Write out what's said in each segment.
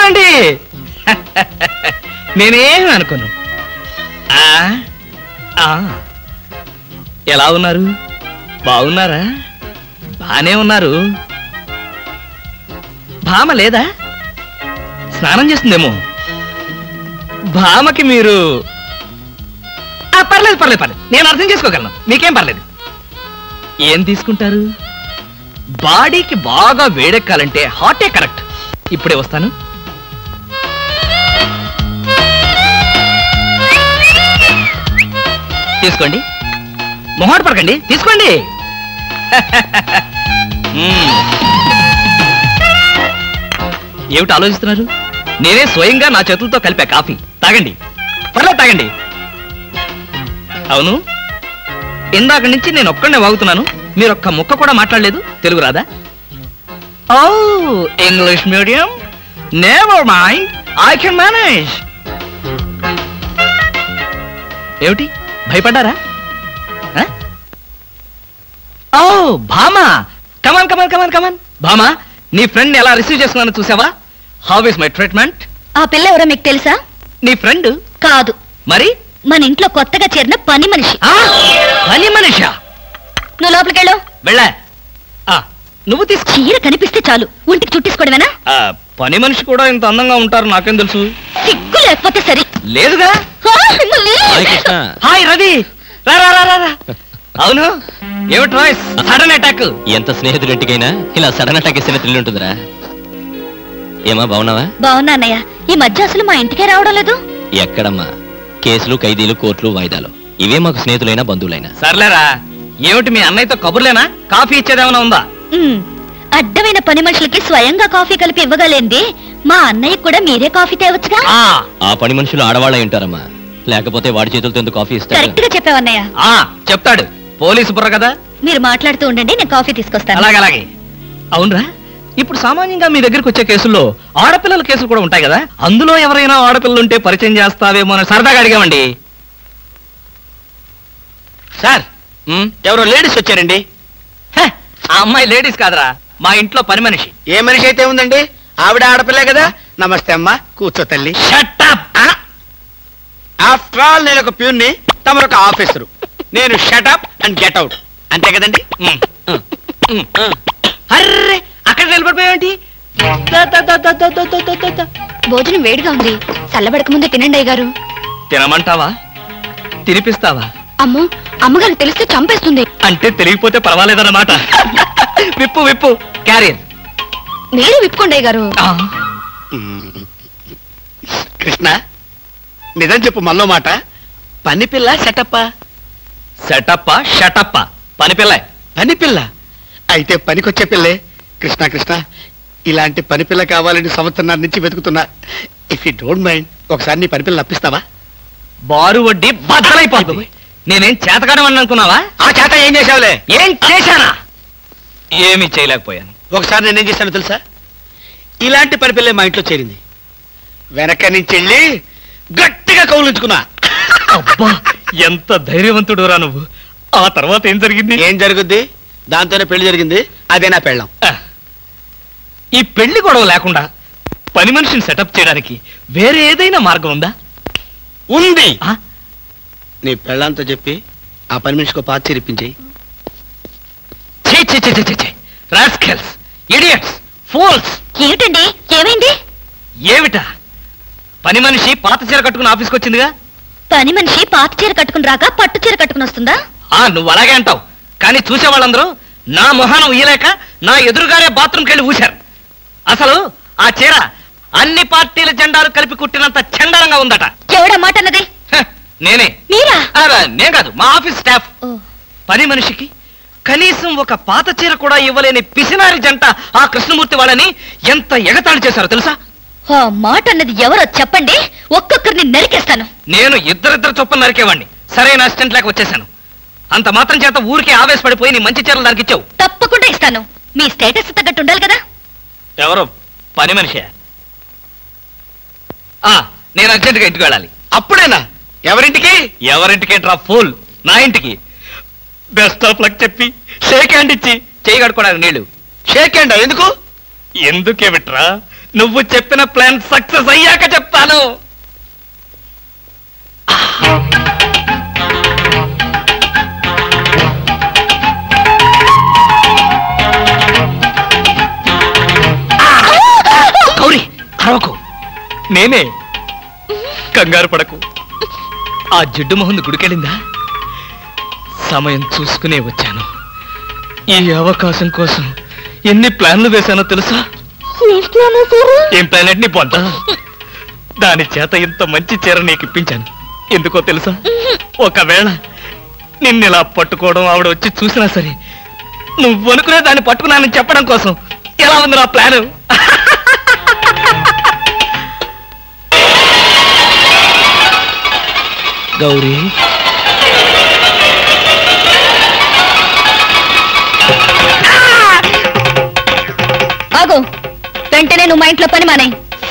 రండి. నేనేమి అనుకోను. ఎలా ఉన్నారు? బాగున్నారా? బానే ఉన్నారు. భామ లేదా? స్నానం చేస్తుందేమో. భామకి మీరు పర్లేదు పర్లేదు పర్లేదు, నేను అర్థం చేసుకోగలను, మీకేం పర్లేదు. ఏం తీసుకుంటారు? బాడీకి బాగా వేడెక్కాలంటే హాటే కరెక్ట్. ఇప్పుడే వస్తాను. తీసుకోండి, మొహాట పడకండి, తీసుకోండి. ఏమిటి ఆలోచిస్తున్నారు? నేనే స్వయంగా నా చేతులతో కలిపా కాఫీ. తాగండి, పర్లేదు తాగండి. అవును, ఇందాక నుంచి నేను ఒక్కడనే వాగుతున్నాను, మీరు ఒక్క ముక్క కూడా మాట్లాడలేదు. తెలుగు రాదా? ఓ, English medium. Never mind, I can manage. ఏమిటి భయపడ్డారా? ఓ భామా, కమాన్ కమాన్ కమాన్ కమాన్. భామా, నీ ఫ్రెండ్ ఎలా రిసీవ్ చేసుకున్నాను చూసావా? How is my treatment? ఆ పిల్ల ఎవరో మీకు తెలుసా? నీ ఫ్రెండ్ కాదు. మరి? మన ఇంట్లో కొత్తగా చేరిన పని మనిషి. పని మనిషా? నువ్వు లోపలికెళ్ళు. వెళ్ళా. నువ్వు తీసుకో. చీర కనిపిస్తే చాలు ఒంటికి చుట్టేసుకోవడమేనా? పని మనిషి కూడా ఇంత అందంగా ఉంటారు నాకేం తెలుసు. సిగ్గు లేకపోతే సరి. లేదుగా. హాయ్ రవి, రా రా రా రా. అవును, ఏమిటి రాయ్స్ సడన్ అటాక్? ఎంత స్నేహితుడింటికైనా ఇలా సడన్ అటాక్ ఇస్తే థ్రిల్ ఉంటుందిరా. ఏమా బాగున్నావా? బాగున్నా అన్నయ్య. ఈ మధ్య అసలు మా ఇంటికే రావడం లేదు. ఎక్కడమ్మా, కేసులు, ఖైదీలు, కోర్టులు, వాయిదాలు, ఇవే మాకు స్నేహితులైనా బంధువులైనా. సర్లేరా, ఏమిటి మీ అన్నయ్యతో కబుర్లేనా? కాఫీ ఇచ్చేదేమైనా ఉందా? అడ్డమైన పని మనుషులకి స్వయంగా కాఫీ కలిపి ఇవ్వగలేంది మా అన్నయ్య కూడా మీరే కాఫీ తేవచ్చుగా. ఆ పని మనుషులు ఆడవాళ్ళై ఉంటారమ్మా, లేకపోతే వాడి చేతులతో ఎందుకు కాఫీ ఇస్తారు? కరెక్ట్ గా చెప్పావన్నయ్య. చెప్తాడు, పోలీసు బుర్ర కదా. మీరు మాట్లాడుతూ ఉండండి, నేను కాఫీ తీసుకొస్తాను. అలాగే అలాగే. అవునరా, ఇప్పుడు సామాన్యంగా మీ దగ్గరికి వచ్చే కేసుల్లో ఆడపిల్లల కేసులు కూడా ఉంటాయి కదా, అందులో ఎవరైనా ఆడపిల్లలుంటే పరిచయం చేస్తావేమో అని సరదాగా అడిగామండి. సార్, ఎవరో లేడీస్ వచ్చారండి. ఆ అమ్మాయి లేడీస్ కాదరా, మా ఇంట్లో పని మనిషి. ఏ మనిషి అయితే ఉందండి, ఆవిడ ఆడపిల్లే కదా. నమస్తే అమ్మా, కూర్చో తల్లి. ఆఫ్టర్ ఆల్ నేను ఒక ప్యూన్ని, తమరొక ఆఫీసరు. నేను షటప్ అండ్ గెట్ అవుట్, అంతే కదండి. అర్రే, అక్కడ నిలబడిపోయావేంటి? భోజనం వేడిగా ఉంది, చల్లబడక ముందే తినండి అయ్యగారు. తినమంటావా? తినిపిస్తావా? అమ్మో, అమ్మగారు తెలిస్తే చంపేస్తుంది. అంటే తెలియకపోతే పర్వాలేదన్నమాట. విప్పు విప్పు, క్యారియర్. మీరు విప్పుకోండి అయ్యగారు. కృష్ణ, నిజం చెప్పు, మళ్ళో మాట. పని పిల్ల సెటప్పా? సెటప్పా షటప్పా? పని పిల్ల. పని పిల్ల అయితే పనికొచ్చే పిల్లే. కృష్ణ కృష్ణ, ఇలాంటి పని పిల్ల కావాలని సంవత్సరం నుంచి వెతుకుతున్నా. ఇఫ్ యూ డోంట్ మైండ్, ఒకసారి నీ పని పిల్ల అప్పిస్తావా? బారు వడ్డీ బద్దలైపోతుంది. నేనేం చేతకాడమని అనుకున్నావా? ఆ చేత ఏం చేసావులే? ఏం చేశానా? ఏమీ చేయలేకపోయాను. ఒకసారి నేనేం చేశాను తెలుసా? ఇలాంటి పని పిల్లే మా ఇంట్లో చేరింది. వెనక నుంచి వెళ్ళి గట్టిగా కౌలించుకున్నా. అబ్బా, ఎంత ధైర్యవంతుడు రా నువ్వు. ఆ తర్వాత ఏం జరిగింది? ఏం జరుగుద్ది? దాంతోనే పెళ్లి జరిగింది. అదే నా పెళ్ళం. ఈ పెళ్లి గొడవ లేకుండా పని మనిషిని సెటప్ చేయడానికి వేరే ఏదైనా మార్గం ఉందా? ఉంది. నీ పెళ్ళంతో చెప్పి ఆ పని మనిషికి పాత చిరిపించేయి. Rascals, idiots, fools. ఏమిటండి, ఏమైంది? ఏమిటా? పని మనిషి పాత చీర కట్టుకుని ఆఫీస్కి వచ్చిందిగా. పని మనిషి పాత చీర కట్టుకుని రాక పట్టు చీర కట్టుకుని వస్తుందా? నువ్వు అలాగే అంటావు, కానీ చూసే వాళ్ళందరూ నా మొహానం ఉయ్యలేక నా ఎదురుగానే బాత్రూమ్కి వెళ్ళి ఊశారు. అసలు ఆ చీర అన్ని పార్టీల జెండాలు కలిపి కుట్టినంత చండాలంగా ఉందట. ఎవడా మాట అన్నది? నేనే. మీరా? నేను కాదు, మా ఆఫీస్ స్టాఫ్. పని మనిషికి కనీసం ఒక పాత చీర కూడా ఇవ్వలేని పిసినారి జంట ఆ కృష్ణమూర్తి వాళ్ళని ఎంత ఎగతాళి చేశారో తెలుసా? ఆ మాట అన్నది ఎవరో చెప్పండి, ఒక్కొక్కరిని నరికేస్తాను. నేను ఇద్దరిద్దరు చొప్పున నరికేవాడిని. సరైన అసిస్టెంట్ లేక వచ్చేసాను. అంత మాత్రం చేత ఊరికే ఆవేశపడిపోయి నీ మంచి చీరలు దానికి ఇచ్చావు. తప్పకుండా ఇస్తాను. మీ స్టేటస్ తగ్గట్టు ఉండాలి కదా. ఎవరో పని మనిషి. నేను అర్జెంటుగా ఇంటికి వెళ్ళాలి. అప్పుడేనా? ఎవరింటికి? ఎవరింటికేంట్రా ఫూల్, నా ఇంటికి. బెస్ట్ ఆఫ్ లక్ చెప్పి షేక్ హ్యాండ్ ఇచ్చి చేయి కడుకోవడానికి నీళ్లు. షేక్ హ్యాండ్ ఎందుకు? ఎందుకే బిట్రా, నువ్వు చెప్పిన ప్లాన్ సక్సెస్ అయ్యాక చెప్తాను. గౌరీ అరవకు, నేనే. కంగారు పడకు. ఆ జిడ్డు మొహంది గుడికెళ్ళిందా? సమయం చూసుకునే వచ్చాను. ఈ అవకాశం కోసం ఎన్ని ప్లాన్లు వేశానో తెలుసా? ఏం ప్లాన్ అంటే నీ పొంత. దాని చేత ఇంత మంచి చీర నీకు ఇప్పించాను. ఎందుకో తెలుసా? ఒకవేళ నిన్నిలా పట్టుకోవడం ఆవిడ వచ్చి చూసినా సరే నువ్వు అనుకునే దాన్ని పట్టుకున్నానని చెప్పడం కోసం. ఎలా ఉంది నా ప్లాను? గౌరీ, ఆగు. వెంటనే నువ్వు మా ఇంట్లో పని మానే.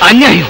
అన్యాయం.